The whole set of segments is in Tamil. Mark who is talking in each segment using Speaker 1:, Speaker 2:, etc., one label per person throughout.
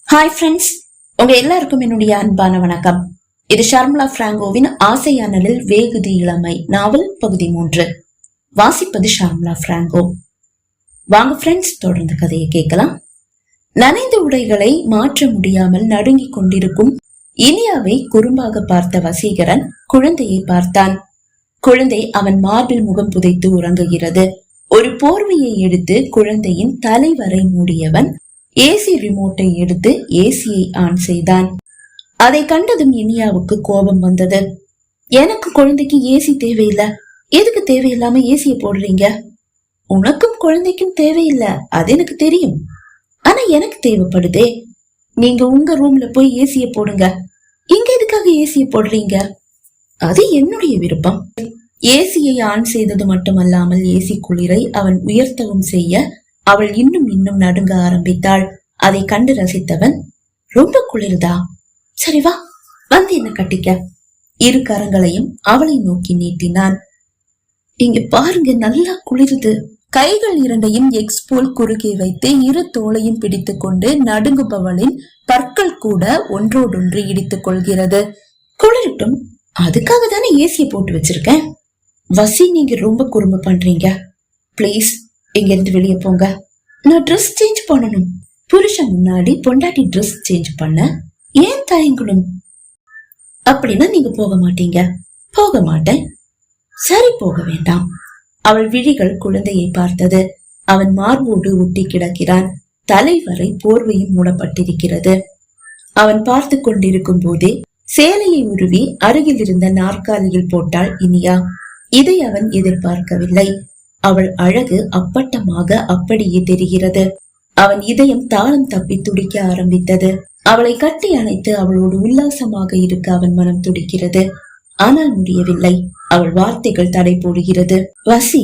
Speaker 1: ஹாய் ஃப்ரெண்ட்ஸ், உங்க எல்லாருக்கும் என்னுடைய அன்பான வணக்கம். இது ஷர்மிளா பிராங்கோவின் ஆசையானலில் வேகுதி இளமை நாவல் பகுதி 3. வாசிப்பது ஷர்மிளா பிராங்கோ. வாங்க ஃப்ரெண்ட்ஸ், தொடர்ந்து கதையை கேட்கலாம். நனைந்த உடைகளை மாற்ற முடியாமல் நடுங்கிக் கொண்டிருக்கும் இனியாவை குறும்பாக பார்த்த வசீகரன் குழந்தையை பார்த்தான். குழந்தை அவன் மார்பில் முகம் புதைத்து உறங்குகிறது. ஒரு போர்வையை எடுத்து குழந்தையின் தலைவரை மூடியவன் ஏசி ரிமோட்டை எடுத்து ஏசியை ஆன் செய்தான். அதை கண்டதும் இனியாவுக்கு கோபம் வந்தது. எனக்கு குழந்தைக்கு ஏசி தேவையில்லை, எதுக்கு தேவையில்லாம ஏசியை போடுறீங்க? உனக்கும் குழந்தைக்கும் தேவையில்லை, அது எனக்கு தெரியும். ஆனா எனக்கு தேவைப்படுதே. நீங்க உங்க ரூம்ல போய் ஏசியை போடுங்க. இங்க எதுக்காக ஏசியை போடுறீங்க? அது என்னுடைய விருப்பம். ஏசியை ஆன் செய்தது மட்டுமல்லாமல் ஏசி குளிரை அவன் உயர்த்தவும் செய்ய அவள் இன்னும் இன்னும் நடுங்க ஆரம்பித்தாள். அதை கண்டு ரசித்தவன், ரொம்ப குளிர்தா? சரி வா, வந்து என்ன கட்டிக்க. இரு கரங்களையும் அவளை நோக்கி நீட்டினான். இங்க பாருங்க, நல்லா குளிருது. கைகள் இரண்டையும் எக்ஸ் போல் குறுகே வைத்து இரு தோளையும் பிடித்துக் கொண்டு நடுங்குபவளின் பற்கள் கூட ஒன்றோடொன்று இடித்துக் கொள்கிறது. குளிரட்டும், அதுக்காக தானே ஏசியை போட்டு வச்சிருக்கேன். வசி, நீங்க ரொம்ப குறும்பு பண்றீங்க. பிளீஸ், இங்க இருந்து வெளியே போங்க. நான் ட்ரெஸ் சேஞ்ச் பண்ணணும். புருஷன் முன்னாடி பொண்டாட்டி ட்ரெஸ் சேஞ்ச் பண்ண ஏன் தயங்கணும்? அப்படின்னா நீங்க போக மாட்டீங்க. போக மாட்டேன். சரி, போக வேண்டாம். அவள் விழிகள் குழந்தையை பார்த்தது. அவன் மார்போடு ஒட்டி கிடக்கிறான். தலைவரை போர்வையும் மூடப்பட்டிருக்கிறது. அவன் பார்த்து கொண்டிருக்கும் போதே சேலையை உருவி அருகில் இருந்த நாற்காலியில் போட்டாள் இனியா. இதை அவன் எதிர்பார்க்கவில்லை. அவள் அழகு அப்பட்டமாக அப்படியே தெரிகிறது. அவன் இதயம் தாளம் தப்பி துடிக்க ஆரம்பித்தது. அவளை கட்டி அணைத்து அவளோடு உல்லாசமாக இருக்க அவன் மனம் துடிக்கிறது. ஆனால் முடியவில்லை. அவள் வார்த்தைகள் தடை போடுகிறது. வசி,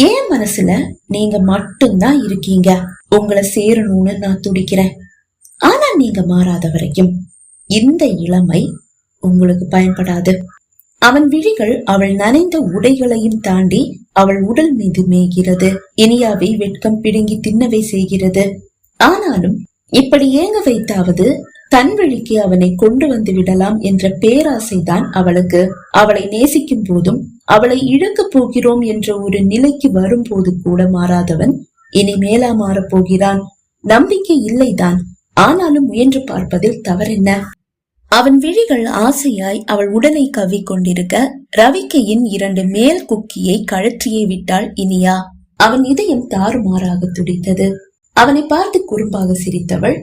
Speaker 1: ஏன் மனசுல நீங்க மட்டும்தான் இருக்கீங்க. உங்களை சேரணும்னு நான் துடிக்கிறேன். ஆனா நீங்க மாறாத வரைக்கும் இந்த இளமை உங்களுக்கு பயன்படாது. அவன் விழிகள் அவள் நனைந்த உடைகளையும் தாண்டி அவள் உடல் மீது மேய்கிறது. இனியாவை வெட்கம் பிடுங்கி தின்னவே செய்கிறது. ஆனாலும் இப்படி ஏங்க வைத்தாவது தன் வழிக்கு அவனை கொண்டு வந்து விடலாம் என்ற பேராசைதான் அவளுக்கு. அவளை நேசிக்கும் போதும் அவளை இழக்க போகிறோம் என்ற ஒரு நிலைக்கு வரும்போது கூட மாறாதவன் இனி மேலா மாறப் போகிறான். நம்பிக்கை இல்லைதான், ஆனாலும் முயன்று பார்ப்பதில் தவறென்ன? அவன் விழிகள் ஆசையாய் அவள் உடலை கவ்வி கொண்டிருக்க ரவிக்கையின் 2 மேல் குக்கியை கழற்றியே விட்டாள் இனியா. அவன் இதயம் தாறுமாறாக துடித்தது. அவனை பார்த்து குறும்பாக சிரித்தவள்,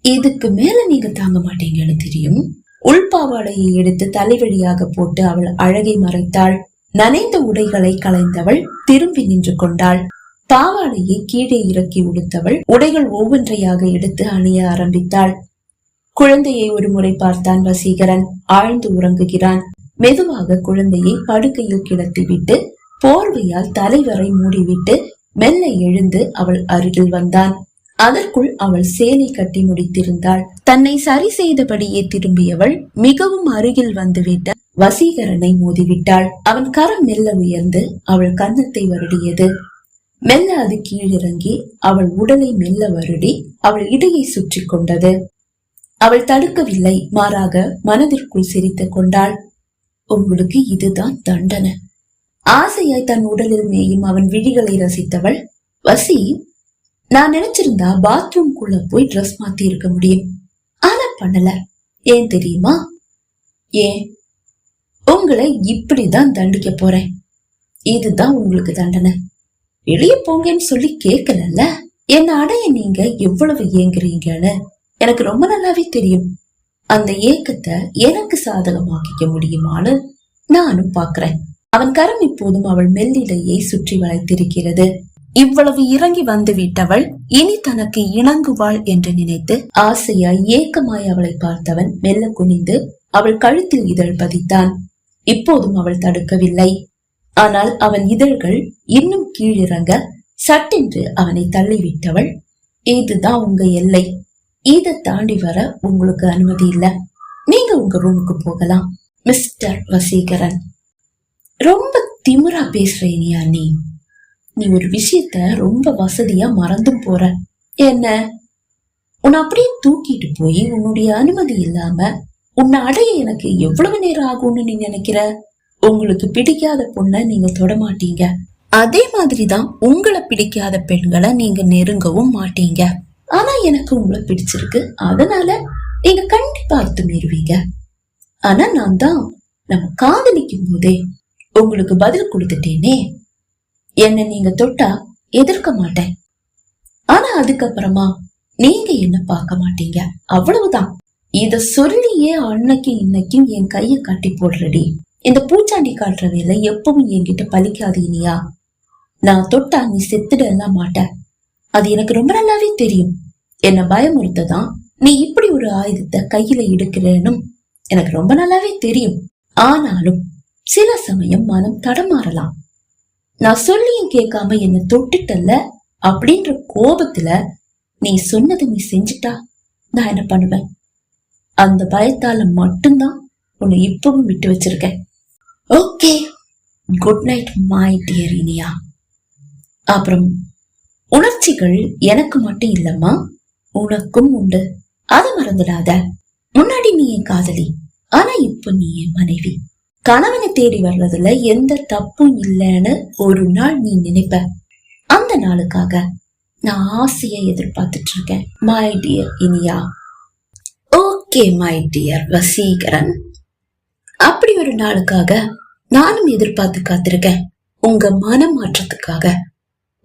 Speaker 1: இதுக்கு மேல நீங்க தாங்க மாட்டீங்கன்னு தெரியும். உள்பாவாடையை எடுத்து தலைவழியாக போட்டு அவள் அழகை மறைத்தாள். நனைந்த உடைகளை களைந்தவள் திரும்பி நின்று கொண்டாள். பாவாடையை கீழே இறக்கி உடுத்தவள் உடைகள் ஒவ்வொன்றையாக எடுத்து அணிய ஆரம்பித்தாள். குழந்தையை ஒரு முறை பார்த்தான் வசீகரன். ஆழ்ந்து உறங்குகிறான். மெதுவாக குழந்தையை படுக்கையில் கிடத்திவிட்டு போர்வையால் தலைவரை மூடிவிட்டு மெல்ல எழுந்து அவள் அருகில் வந்தான். அதற்குள் அவள் சேலை கட்டி முடித்திருந்தாள். தன்னை சரி செய்தபடியே திரும்பியவள் மிகவும் அருகில் வந்துவிட்ட வசீகரனை மோதிவிட்டாள். அவன் கரம் மெல்ல உயர்ந்து அவள் கன்னத்தை வருடியது. மெல்ல அது கீழிறங்கி அவள் உடலை மெல்ல வருடி அவள் இடையை சுற்றி கொண்டது. அவள் தடுக்கவில்லை, மாறாக மனதிற்குள் சிரித்துக் கொண்டாள். உங்களுக்கு இதுதான் தண்டனை. ஆசையாய் தன் உடலில் மேயும் அவன் விழிகளை ரசித்தவள், வசி, நான் நினைச்சிருந்தா பாத்ரூம்குள்ள போய் ட்ரெஸ் மாத்தி இருக்க முடியும். ஆனா பண்ணல. ஏன் தெரியுமா? ஏன்? உங்களை இப்படிதான் தண்டிக்க போறேன். இதுதான் உங்களுக்கு தண்டனை. வெளியே போங்கன்னு சொல்லி கேட்கல. என்ன அடைய நீங்க எவ்வளவு ஏங்குறீங்கன்னு எனக்கு ரொம்ப நல்லாவே தெரியும். அந்த ஏக்கத்தை எனக்கு சாதகமாக்கிக்க முடியுமான்னு நானும் பாக்குறேன். அவன் கரம் இப்போதும் அவள் மெல்லிடையை சுற்றி வளைத்திருக்கிறது. இவ்வளவு இறங்கி வந்து விட்டவள் இனி தனக்கு இணங்குவாள் என்று நினைத்து ஆசையாய் ஏக்கமாய் அவளை பார்த்தவன் மெல்ல குனிந்து அவள் கழுத்தில் இதழ் பதித்தான். இப்போதும் அவள் தடுக்கவில்லை. ஆனால் அவன் இதழ்கள் இன்னும் கீழிறங்க சட்டென்று அவனை தள்ளிவிட்டவள், இதுதான் உங்க எல்லை. இதை தாண்டி வர உங்களுக்கு அனுமதி இல்ல. நீங்க உங்க ரூமுக்கு போகலாம். மிஸ்டர் வசீகரன், ரொம்ப திமிரா பேசுறீனியா நீ? நீ ஒரு விஷயத்த ரொம்ப வசதியா மறந்தும் போற. என்ன? உன்னை அப்படியே தூக்கிட்டு போய் உன்னுடைய அனுமதி இல்லாம உன்னை அடைய எனக்கு எவ்வளவு நேரம் ஆகும்னு நீ நினைக்கிற? உங்களுக்கு பிடிக்காத பொண்ணை நீங்க தொட மாட்டீங்க, அதே மாதிரிதான் உங்களை பிடிக்காத பெண்களை நீங்க நெருங்கவும் மாட்டீங்க. ஆனா எனக்கு உங்களை பிடிச்சிருக்கு, அதனால நீங்க கண்டிப்பா அத்துமீறுவீங்க. ஆனா நான் தான் நம்ம காதலிக்கும் போதே உங்களுக்கு பதில் கொடுத்துட்டேனே, என்ன நீங்க தொட்டா எதிர்க்க மாட்டேன், ஆனா அதுக்கப்புறமா நீங்க என்ன பார்க்க மாட்டீங்க, அவ்வளவுதான். இத சொல்லியே அன்னைக்கு இன்னைக்கும் என் கைய காட்டி போடுறடி. இந்த பூச்சாண்டி காட்டுற வேலை எப்பவும் என்கிட்ட பலிக்காது இனியா. நான் தொட்டா நீ செத்துட எல்லாம் மாட்ட, அது எனக்கு ரொம்ப நல்லாவே தெரியும். என்ன பயமுறுத்ததான் நீ இப்படி ஒரு ஆயுதத்தை கையில எடுக்கிறேன்னு எனக்கு ரொம்ப நல்லாவே தெரியும். ஆனாலும் சில சமயம் மனம் தடமாறலாம். நான் சொல்லியும் கேட்காம என்ன தொட்டுட்டல்ல அப்படின்ற கோபத்துல நீ சொன்னதை நீ செஞ்சுட்டா நான் என்ன பண்ணுவேன்? அந்த பயத்தால மட்டும்தான் உன்னை இப்பவும் விட்டு வச்சிருக்கேன். Okay, good night my dear Iniya. அப்புறம் உணர்ச்சிகள் எனக்கு மட்டும் இல்லம்மா, உனக்கும் உண்டு, அதை மறந்துடாத. முன்னாடி நீ என் காதலி, ஆனா இப்ப நீ என் மனைவி. கணவனை தேடி வர்றதுல எந்த தப்பும் இல்லைன்னு ஒரு நாள் நீ நினைப்ப. அந்த நாளுக்காக நான் ஆசையை எதிர்பார்த்துட்டு இருக்கேன் my dear Iniya. Okay my dear Vaseegaran, அப்படி ஒரு நாளுக்காக நானும் எதிர்பார்த்து காத்திருக்கேன். உங்க மனம் மாற்றத்துக்காக.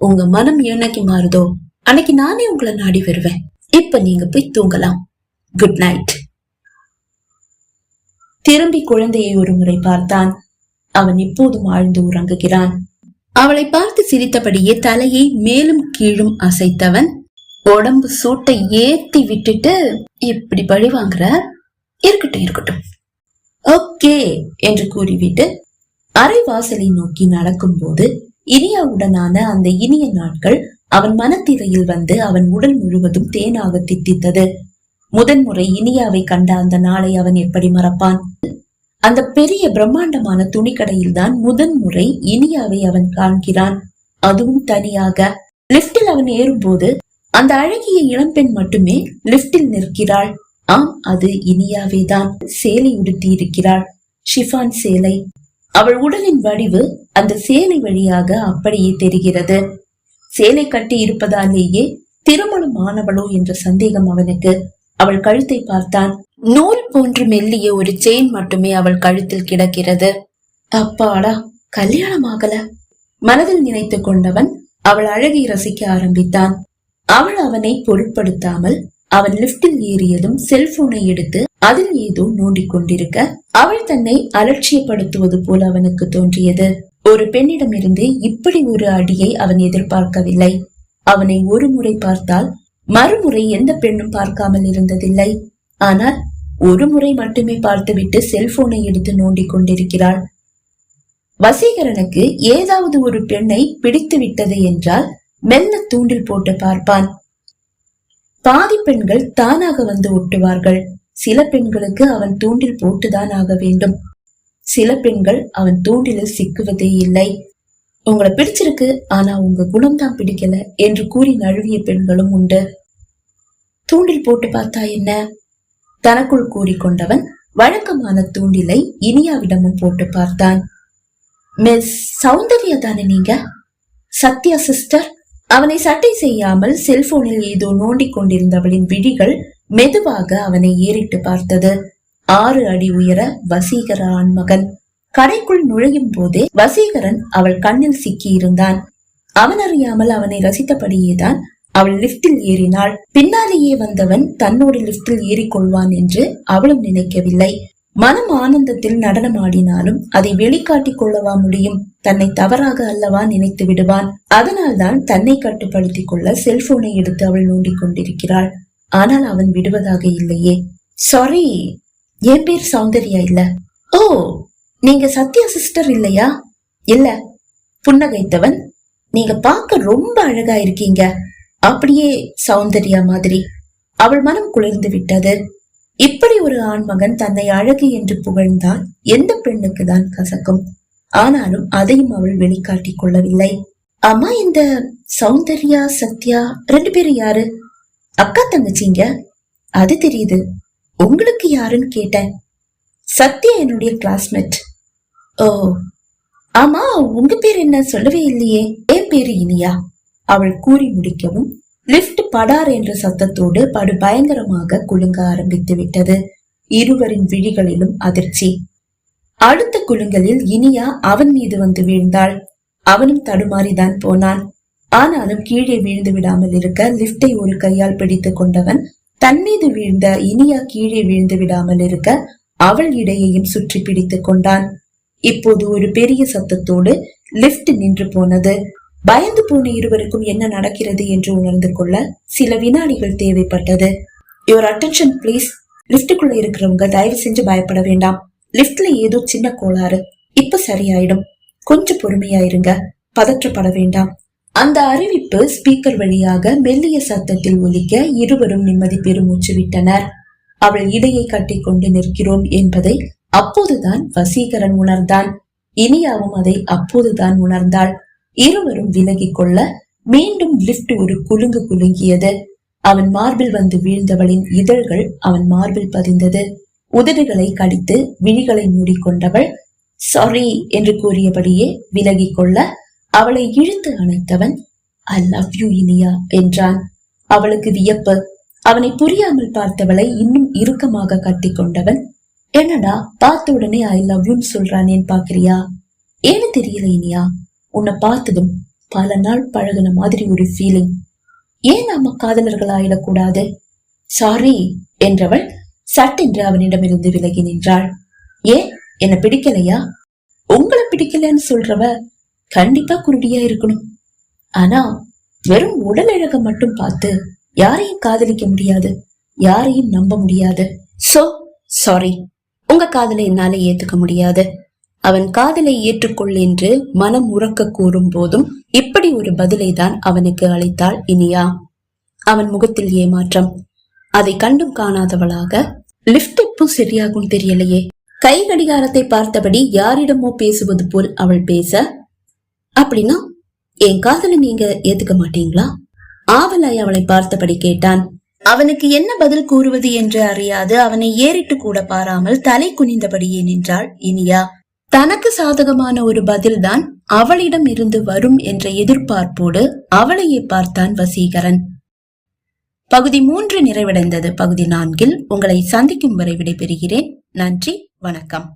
Speaker 1: உங்க மனம் என்னைக்கு மாறுதோ அன்னைக்கு நானே உங்களை நாடி வருவேன். இப்ப நீங்க போய் தூங்கலாம். Good night. திரும்பி குழந்தையை ஒரு முறை பார்த்தான். அவன் இப்போதும் ஆழ்ந்து உறங்குகிறான். அவளை பார்த்து சிரித்தபடியே தலையை மேலும் கீழும் அசைத்தவன் உடம்பு சூட்டை ஏத்தி விட்டுட்டு, இப்படி பழி வாங்குற, இருக்கட்டும் இருக்கட்டும், ஓகே என்று கூறிவிட்டு அரை வாசலை நோக்கி நடக்கும் போது இனியாவுடனான அந்த இனிய நாட்கள் அவன் மனத்திரையில் வந்து அவன் உடல் முழுவதும் தேனாக தித்தித்தது. முதன்முறை இனியாவை கண்ட அந்த நாளை அவன் எப்படி மறப்பான்? அந்த பெரிய பிரம்மாண்டமான துணிக்கடையில் தான் முதன்முறை இனியாவை அவன் காண்கிறான், அதுவும் தனியாக. லிப்டில் அவன் ஏறும்போது அந்த அழகிய இளம்பெண் மட்டுமே லிப்டில் நிற்கிறாள். ஆம், அது இனியாவே தான். சேலை உடுத்தி இருக்கிறாள், ஷிஃபான் சேலை. அவள் உடலின் வடிவு அந்த சேலை வழியாக அப்படியே தெரிகிறது. சேலை கட்டி இருப்பதாலேயே திருமணம் ஆனவளோ என்ற சந்தேகம் அவனுக்கு. அவள் கழுத்தை பார்த்தான். நூல் போன்று மெல்லிய ஒரு செயின் மட்டுமே அவள் கழுத்தில் கிடக்கிறது. அப்பாடா, கல்யாணம் ஆகல மனதில் நினைத்து கொண்டவன் அவள் அழகை ரசிக்க ஆரம்பித்தான். அவள் அவனை பொருட்படுத்தாமல் அவன் லிப்டில் ஏறியதும் செல்போனை எடுத்து அதில் ஏதோ நோண்டிக் கொண்டிருக்க அவள் தன்னை அலட்சியப்படுத்துவது போல அவனுக்கு தோன்றியது. ஒரு பெண்ணிடமிருந்து இப்படி ஒரு அடியை அவன் எதிர்பார்க்கவில்லை. அவனை ஒரு முறை பார்த்தால் மறுமுறை எந்த பெண்ணும் பார்க்காமல் இருந்ததில்லை. ஆனால் ஒரு முறை மட்டுமே பார்த்துவிட்டு செல்போனை எடுத்து நோண்டிக் கொண்டிருக்கிறாள். வசீகரனுக்கு ஏதாவது ஒரு பெண்ணை பிடித்து விட்டது என்றால் மெல்ல தூண்டில் போட்டு பார்ப்பான். பாதி பெண்கள் தானாக வந்து ஒட்டுவார்கள். சில பெண்களுக்கு அவன் தூண்டில் போட்டுதான் ஆக வேண்டும். சில பெண்கள் அவன் தூண்டிலில் சிக்குவதே இல்லை. உங்களை பிடிச்சிருக்கு, ஆனா உங்க குணம்தான் பிடிக்கல என்று கூறி நழுவிய பெண்களும் உண்டு. தூண்டில் போட்டு பார்த்தா என்ன? தனக்குள் கூறிக்கொண்டவன் வழக்கமான தூண்டிலை இனியாவிடமும் போட்டு பார்த்தான். மிஸ் சௌந்தர்யா தானே நீங்க? சத்யா சிஸ்டர். அவனை சட்டை செய்யாமல் செல்போனில் ஏதோ நோண்டிக் கொண்டிருந்தவளின் விழிகள் மெதுவாக அவனை ஏறிட்டு பார்த்தது. 6 அடி உயர வசீகர ஆண்மகன். கடைக்குள் நுழையும் போதே வசீகரன் அவள் கண்ணில் சிக்கி இருந்தான். அவன் அறியாமல் அவனை ரசித்தபடியேதான் அவள் லிப்டில் ஏறினாள். பின்னாலேயே வந்தவன் தன்னோடு லிப்டில் ஏறிக்கொள்வான் என்று அவளும் நினைக்கவில்லை. மனம் ஆனந்தத்தில் நடனம் ஆடினாலும் அதை வெளிக்காட்டிக் கொள்ளவா முடியும்? தன்னை தவறாக அல்லவா நினைத்து விடுவான். அதனால்தான் தன்னை கட்டுப்படுத்திக் கொள்ள செல்போனை எடுத்து அவள் நோண்டிக் கொண்டிருக்கிறாள். ஆனால் அவன் விடுவதாக இல்லையே. சாரி, என் பேர் சௌந்தர்யா இல்ல. ஓ, நீங்க சத்யா சிஸ்டர் இல்லையா? இல்ல. புன்னகைத்தவன், நீங்க பார்க்க ரொம்ப அழகா இருக்கீங்க, அப்படியே சௌந்தர்யா மாதிரி. அவள் மனம் குளிர்ந்து விட்டது. இப்படி ஒரு ஆண்மகன் தன்னை அழகு என்று புகழ்ந்தால் எந்த பெண்ணுக்கு தான் கசக்கும்? ஆனாலும் அதையும் அவள் வெளிக்காட்டிக் கொள்ளவில்லை. அம்மா, இந்த சௌந்தர்யா சத்யா 2 பேரும் யாரு? அக்கா தங்கச்சிங்க? அது தெரியுது. உங்களுக்கு யாருன்னு கேட்டேன். சத்யா என்னுடைய கிளாஸ்மேட். ஓ ஆமா, உங்க பேர் என்ன சொல்லவே இல்லையே? என் பேரு இனியா. அவள் கூறி முடிக்கவும் லிப்ட் படார் என்ற சத்தத்தோடு படு பயங்கரமாக குலுங்க ஆரம்பித்து விட்டது. இருவரின் விழிகளிலும் அதிர்ச்சி. அடுத்த குலுங்கலில் இனியா அவன் மீது வந்து வீழ்ந்தாள். அவனும் தடுமாறிதான் போனான். ஆனாலும் கீழே வீழ்ந்து விடாமல் இருக்க லிப்டை ஒரு கையால் பிடித்துக் கொண்டவன் தன் மீது வீழ்ந்த இனியா கீழே வீழ்ந்து விடாமல் இருக்க அவள் இடையையும் சுற்றி பிடித்துக் கொண்டான். இப்போது ஒரு பெரிய சத்தத்தோடு லிப்ட் நின்று போனது. பயந்து போன இருவருக்கும் என்ன நடக்கிறது என்று உணர்ந்து கொள்ள சில வினாடிகள் தேவைப்பட்டது. Your attention please. லிப்டுக்குள்ள இருக்கிறவங்க தயவு செஞ்சு பயப்பட வேண்டாம். லிப்ட்ல ஏதோ சின்ன கோளாறு, இப்ப சரியாயிடும். கொஞ்சம் பொறுமையாயிருங்க, பதற்றப்பட வேண்டாம். அந்த அறிவிப்பு ஸ்பீக்கர் வழியாக மெல்லிய சத்தத்தில் ஒலிக்க இருவரும் நிம்மதி பெருமூச்சு விட்டனர். அவள் இடையை கட்டி கொண்டு நிற்கிறோம் என்பதை அப்போதுதான் வசீகரன் உணர்ந்தான். இனியாவும் அதை அப்போதுதான் உணர்ந்தாள். இருவரும் விலகி கொள்ள மீண்டும் லிப்ட் ஒரு குலுங்கு குலுங்கியது. அவன் மார்பில் வந்து வீழ்ந்தவளின் இதழ்கள் அவன் மார்பில் பதிந்தது. உதடுகளை கடித்து விழிகளை மூடிக்கொண்டவள் சாரி என்று கூறியபடியே விலகி கொள்ள அவளை இழுத்து அணைத்தவன் ஐ லவ் யூ இனியா என்றான். அவளுக்கு வியப்பு. அவனை புரியாமல் பார்த்தவளை இன்னும் இறுக்கமாக கட்டி கொண்டவன் என்னடா பார்த்த உடனே ஐ லவ் யூ சொல்றானேன்னு பாக்குறியா? ஏன்னு தெரியல இனியா, உன்னை பார்த்ததும் பல நாள் பழகுன மாதிரி ஒரு ஃபீலிங். ஏன் நாம காதலர்கள் ஆயிடக்கூடாது? சாரி என்றவள் சட்டென்று அவனிடமிருந்து விலகி நின்றாள். ஏன், என்ன பிடிக்கலையா? உங்களை பிடிக்கலன்னு சொல்றவ கண்டிப்பா குருடியா இருக்கணும். ஆனா வெறும் உடல் அழக மட்டும் பார்த்து யாரையும் காதலிக்க முடியாது, யாரையும் நம்ப முடியாது. சோ சாரி, உங்க காதலை என்னால ஏத்துக்க முடியாது. அவன் காதலை ஏற்றுக்கொள் என்று மனம் உறக்க கூறும் போதும் இப்படி ஒரு பதிலை தான் அவனுக்கு அளித்தாள் இனியா. அவன் முகத்தில் ஏமாற்றம். அதை கண்டும் காணாதவளாக லிப்ட் எப்போ சரியாகும் தெரியலையே. கை கடிகாரத்தை பார்த்தபடி யாரிடமோ பேசுவது போல் அவள் பேச, அப்படின்னா என் காதலை நீங்க ஏத்துக்க மாட்டீங்களா? ஆவலாய் அவளை பார்த்தபடி கேட்டான். அவனுக்கு என்ன பதில் கூறுவது என்று அறியாது அவனை ஏறிட்டு கூட பாராமல் தலை குனிந்தபடியே நின்றாள் இனியா. தனக்கு சாதகமான ஒரு பதில்தான் அவளிடம் இருந்து வரும் என்ற எதிர்பார்ப்போடு அவளையே பார்த்தான் வசீகரன். பகுதி 3 நிறைவடைந்தது. பகுதி 4 உங்களை சந்திக்கும் வரை விடைபெறுகிறேன். நன்றி, வணக்கம்.